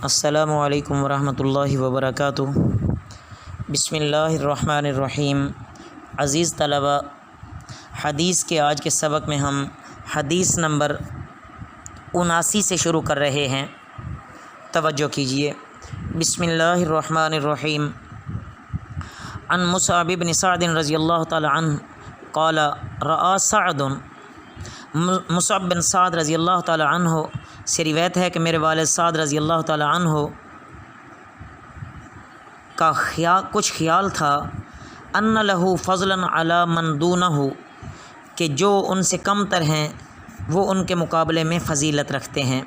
السلام علیکم ورحمۃ اللہ وبرکاتہ۔ بسم اللہ الرحمن الرحیم۔ عزیز طلبہ، حدیث کے آج کے سبق میں ہم حدیث نمبر 79 سے شروع کر رہے ہیں۔ توجہ کیجیے۔ بسم اللہ الرحمن الرحیم۔ عن مصعب بن سعد رضی اللہ تعالی عنہ قال رأى سعد، مصعب بن سعد رضی اللہ تعالی عنہ سے روایت ہے کہ میرے والد سعد رضی اللہ تعالی عنہ کا کچھ خیال تھا ان لہ فضلا علی من دونہ، کہ جو ان سے کم تر ہیں وہ ان کے مقابلے میں فضیلت رکھتے ہیں۔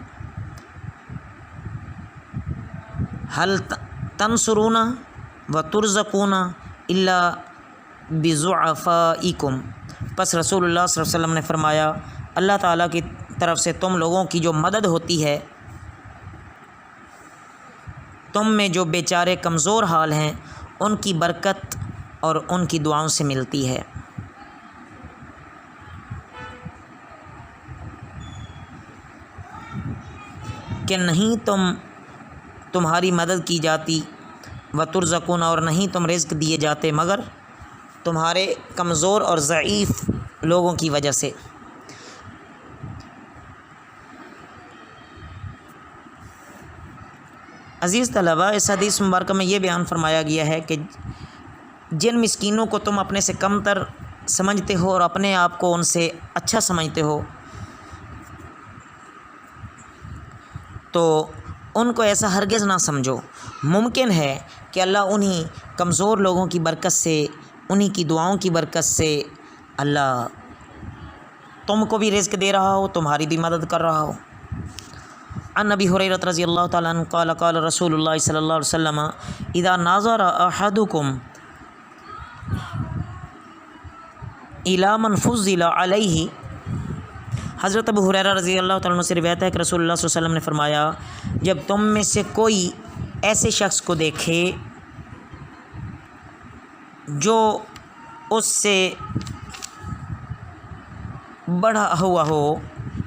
هل تنصرون وترزقون الا بضعفائکم، پس رسول اللہ صلی اللہ علیہ وسلم نے فرمایا اللہ تعالیٰ کی طرف سے تم لوگوں کی جو مدد ہوتی ہے تم میں جو بیچارے کمزور حال ہیں ان کی برکت اور ان کی دعاؤں سے ملتی ہے۔ کہ نہیں تمہاری مدد کی جاتی، وترزقون، اور نہیں تم رزق دیے جاتے مگر تمہارے کمزور اور ضعیف لوگوں کی وجہ سے۔ عزیز طلبہ، اس حدیث مبارکہ میں یہ بیان فرمایا گیا ہے کہ جن مسکینوں کو تم اپنے سے کم تر سمجھتے ہو اور اپنے آپ کو ان سے اچھا سمجھتے ہو تو ان کو ایسا ہرگز نہ سمجھو۔ ممکن ہے کہ اللہ انہی کمزور لوگوں کی برکت سے، انہی کی دعاؤں کی برکت سے اللہ تم کو بھی رزق دے رہا ہو، تمہاری بھی مدد کر رہا ہو۔ عن ابی ہریرہ رضی اللہ تعالیٰ عنہ قال قال رسول اللہ صلی اللہ علیہ وسلم اذا ناظر احدکم الی من فضل علیہ، حضرت ابو ہریرہ رضی اللہ تعالیٰ عنہ سے روایت ہے کہ رسول اللہ صلی اللہ علیہ وسلم نے فرمایا جب تم میں سے کوئی ایسے شخص کو دیکھے جو اس سے بڑھا ہوا ہو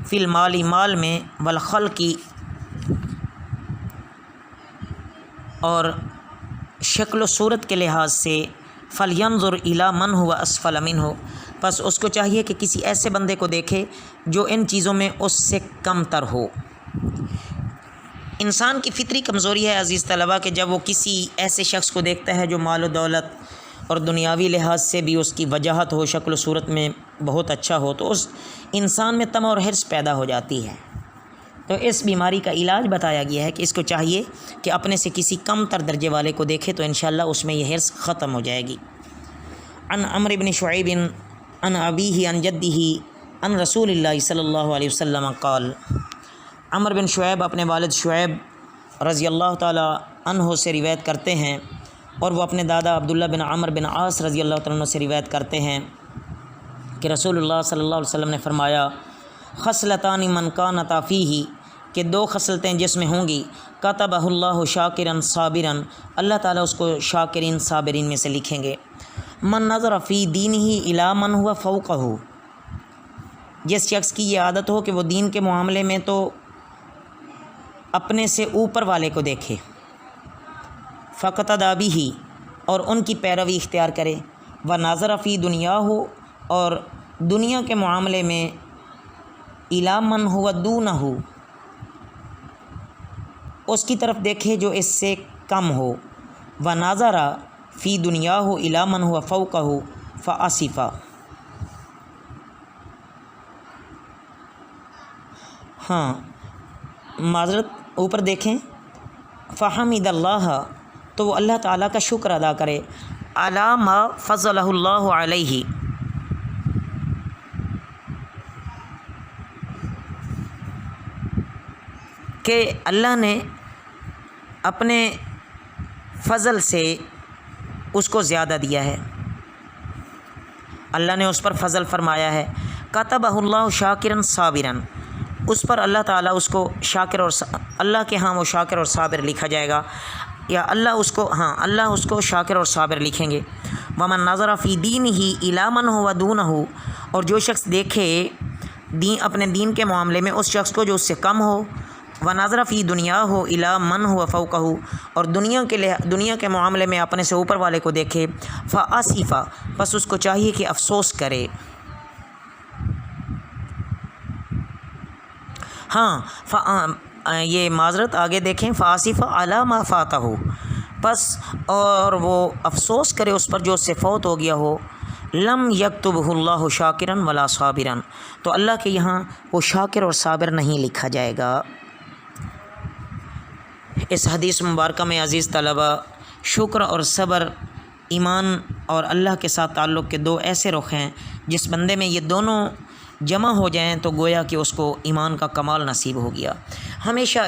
فی المالی، مال میں، والخلقی، اور شکل و صورت کے لحاظ سے، فلینظر الی من هو اسفل منہ، پس اس کو چاہیے کہ کسی ایسے بندے کو دیکھے جو ان چیزوں میں اس سے کم تر ہو۔ انسان کی فطری کمزوری ہے عزیز طلبہ کہ جب وہ کسی ایسے شخص کو دیکھتا ہے جو مال و دولت اور دنیاوی لحاظ سے بھی اس کی وجاہت ہو، شکل و صورت میں بہت اچھا ہو، تو اس انسان میں طمع اور حرص پیدا ہو جاتی ہے۔ تو اس بیماری کا علاج بتایا گیا ہے کہ اس کو چاہیے کہ اپنے سے کسی کم تر درجے والے کو دیکھے تو انشاءاللہ اس میں یہ حرص ختم ہو جائے گی۔ عن عمرو بن شعیب عن ابیہ عن جدہ عن رسول اللہ صلی اللہ علیہ وسلم قال، عمرو بن شعیب اپنے والد شعیب رضی اللہ تعالی عنہ سے روایت کرتے ہیں اور وہ اپنے دادا عبداللہ بن عمرو بن عاص رضی اللہ تعالیٰ عنہ سے روایت کرتے ہیں کہ رسول اللہ صلی اللہ علیہ وسلم نے فرمایا خصلتان من کانتا فیہ، کہ دو خصلتیں جس میں ہوں گی کتبہ اللہ شاکرا صابرا، اللہ تعالیٰ اس کو شاکرین صابرین میں سے لکھیں گے۔ من نظر فی دینہ الی من ہوا فوقہ، جس شخص کی یہ عادت ہو کہ وہ دین کے معاملے میں تو اپنے سے اوپر والے کو دیکھے، فقطع بہ، اور ان کی پیروی اختیار کرے، ونظر فی دنیا ہو، اور دنیا کے معاملے میں الی من ہوا دونہ، اس کی طرف دیکھے جو اس سے کم ہو، ونظر فی دنیا ہو الی من ہوا فوقہ فاسفا۔ ہاں، معذرت، اوپر دیکھیں، فحمد اللہ، تو وہ اللہ تعالیٰ کا شکر ادا کرے، علی ما فضلہ اللہ علیہ، کہ اللہ نے اپنے فضل سے اس کو زیادہ دیا ہے، اللہ نے اس پر فضل فرمایا ہے۔ کتبہ اللہ شاکرا صابرا، اس پر اللہ تعالیٰ اس کو شاکر اور اللہ کے ہاں وہ شاکر اور صابر لکھا جائے گا، یا اللہ اس کو شاکر اور صابر لکھیں گے۔ ومن نظر فی دینہ الی من ہوا دونہ، اور جو شخص دیکھے اپنے دین کے معاملے میں اس شخص کو جو اس سے کم ہو، و نظر فی دنیا ہو الا من ہو فوقہ، اور دنیا کے معاملے میں اپنے سے اوپر والے کو دیکھے، فآسفا، بس اس کو چاہیے کہ افسوس کرے، ہاں یہ معذرت آگے دیکھیں، فآسفا علی ما فاتہ، بس اور وہ افسوس کرے اس پر جو اس سے فوت ہو گیا ہو، لم یکتبہ اللہ شاکرا ولا صابرا، تو اللہ کے یہاں وہ شاکر اور صابر نہیں لکھا جائے گا۔ اس حدیث مبارکہ میں عزیز طلبہ، شکر اور صبر، ایمان اور اللہ کے ساتھ تعلق کے دو ایسے رخ ہیں، جس بندے میں یہ دونوں جمع ہو جائیں تو گویا کہ اس کو ایمان کا کمال نصیب ہو گیا۔ ہمیشہ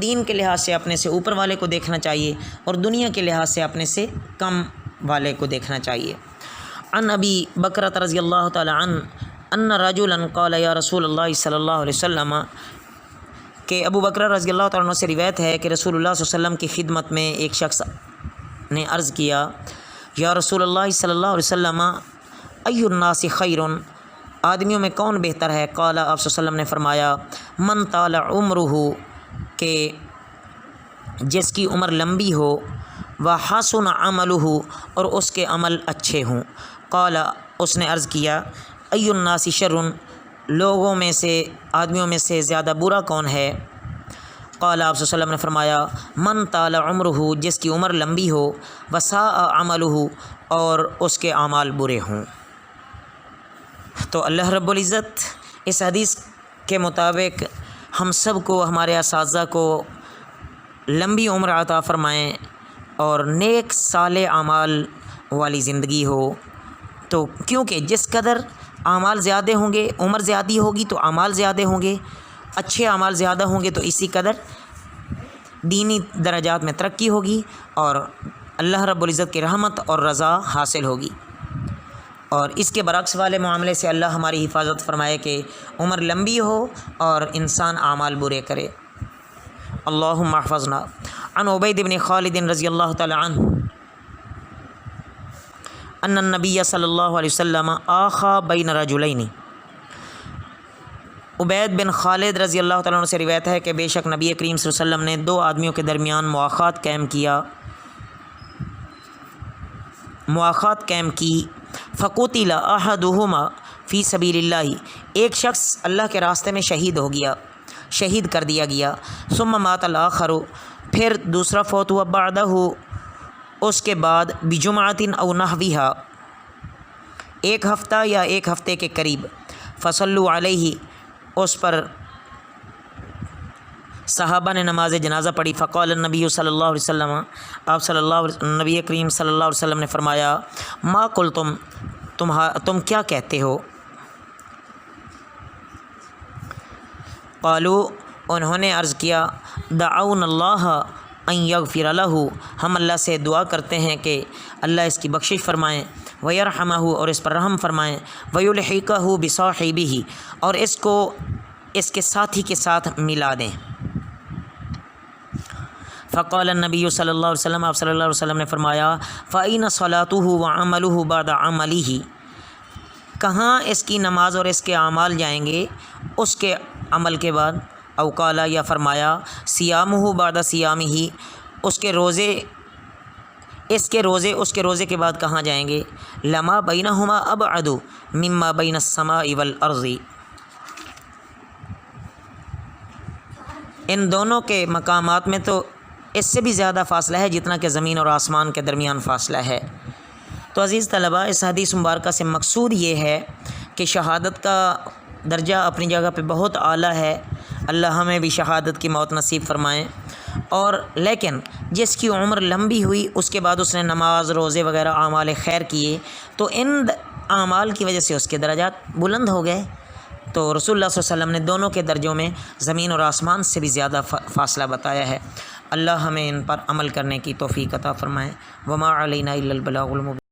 دین کے لحاظ سے اپنے سے اوپر والے کو دیکھنا چاہیے اور دنیا کے لحاظ سے اپنے سے کم والے کو دیکھنا چاہیے۔ عن ابی بکرۃ رضی اللہ تعالی عنہ ان رجلا قال یا رسول اللہ صلی اللہ علیہ وسلم، کہ ابو بکر رضی اللہ تعالیٰ عنہ سے روایت ہے کہ رسول اللہ صلی اللہ علیہ وسلم کی خدمت میں ایک شخص نے عرض کیا، یا رسول اللہ صلی اللہ علیہ وسلم ای الناس خیر، آدمیوں میں کون بہتر ہے؟ قال، آپ صلی اللہ علیہ وسلم نے فرمایا، من طال عمرہ، کہ جس کی عمر لمبی ہو، وحسن عملہ، اور اس کے عمل اچھے ہوں۔ قال، اس نے عرض کیا، ای الناس شر، لوگوں میں سے، آدمیوں میں سے زیادہ برا کون ہے؟ قال، آپ صلی اللہ علیہ وسلم نے فرمایا، من طال عمرہ، جس کی عمر لمبی ہو، وساء عملہ، اور اس کے اعمال برے ہوں۔ تو اللہ رب العزت اس حدیث کے مطابق ہم سب کو، ہمارے اساتذہ کو لمبی عمر عطا فرمائیں اور نیک صالح اعمال والی زندگی ہو، تو کیونکہ جس قدر اعمال زیادہ ہوں گے، عمر زیادہ ہوگی تو اعمال زیادہ ہوں گے، اچھے اعمال زیادہ ہوں گے تو اسی قدر دینی درجات میں ترقی ہوگی اور اللہ رب العزت کی رحمت اور رضا حاصل ہوگی۔ اور اس کے برعکس والے معاملے سے اللہ ہماری حفاظت فرمائے کہ عمر لمبی ہو اور انسان اعمال برے کرے۔ اللہم احفظنا۔ عن عبید بن خالد رضی اللہ تعالی عنہ ان النبی صلی اللہ علیہ وسلم آخا بین رجلین، عبید بن خالد رضی اللہ تعالیٰ عنہ سے روایت ہے کہ بے شک نبی کریم صلی اللہ علیہ وسلم نے دو آدمیوں کے درمیان مواخات قائم کی، فقتل احدہما فی سبیل اللہ، ایک شخص اللہ کے راستے میں شہید کر دیا گیا، ثم مات الآخر، پھر دوسرا فوت ہوا، بعدہ، اس کے بعد، بجمعۃ او نحوہا، ایک ہفتہ یا ایک ہفتے کے قریب، فصلوا علیہ، اس پر صحابہ نے نماز جنازہ پڑھی، فقال النبی صلی اللہ علیہ وسلم، آپ نبی کریم صلی اللہ علیہ وسلم نے فرمایا، ما قلتم، تم کیا کہتے ہو؟ قالوا، انہوں نے عرض کیا، دعونا اللہ ان یغفر لہ، ہم اللہ سے دعا کرتے ہیں کہ اللہ اس کی بخشش فرمائیں، ویرحمہ، اور اس پر رحم فرمائیں، ویلحقہ بصاحبہ، اور اس کو اس کے ساتھی کے ساتھ ملا دیں۔ فقال النبی صلی اللہ علیہ وسلم، آپ صلی اللہ علیہ وسلم نے فرمایا، فأین صلاتہ وعملہ بعد عملہ، کہاں اس کی نماز اور اس کے اعمال جائیں گے اس کے عمل کے بعد؟ او قال، یا فرمایا، صیامہ بعد صیامہ، اس کے روزے کے بعد کہاں جائیں گے؟ لما بینہما ابعد مما بین السماء والارض، ان دونوں کے مقامات میں تو اس سے بھی زیادہ فاصلہ ہے جتنا کہ زمین اور آسمان کے درمیان فاصلہ ہے۔ تو عزیز طلباء، اس حدیث مبارکہ سے مقصود یہ ہے کہ شہادت کا درجہ اپنی جگہ پہ بہت اعلیٰ ہے، اللہ ہمیں بھی شہادت کی موت نصیب فرمائیں، اور لیکن جس کی عمر لمبی ہوئی اس کے بعد اس نے نماز، روزے وغیرہ اعمال خیر کیے تو ان اعمال کی وجہ سے اس کے درجات بلند ہو گئے۔ تو رسول اللہ صلی اللہ علیہ وسلم نے دونوں کے درجوں میں زمین اور آسمان سے بھی زیادہ فاصلہ بتایا ہے۔ اللہ ہمیں ان پر عمل کرنے کی توفیق عطا فرمائے۔ وما علینا الا البلاغ المبین۔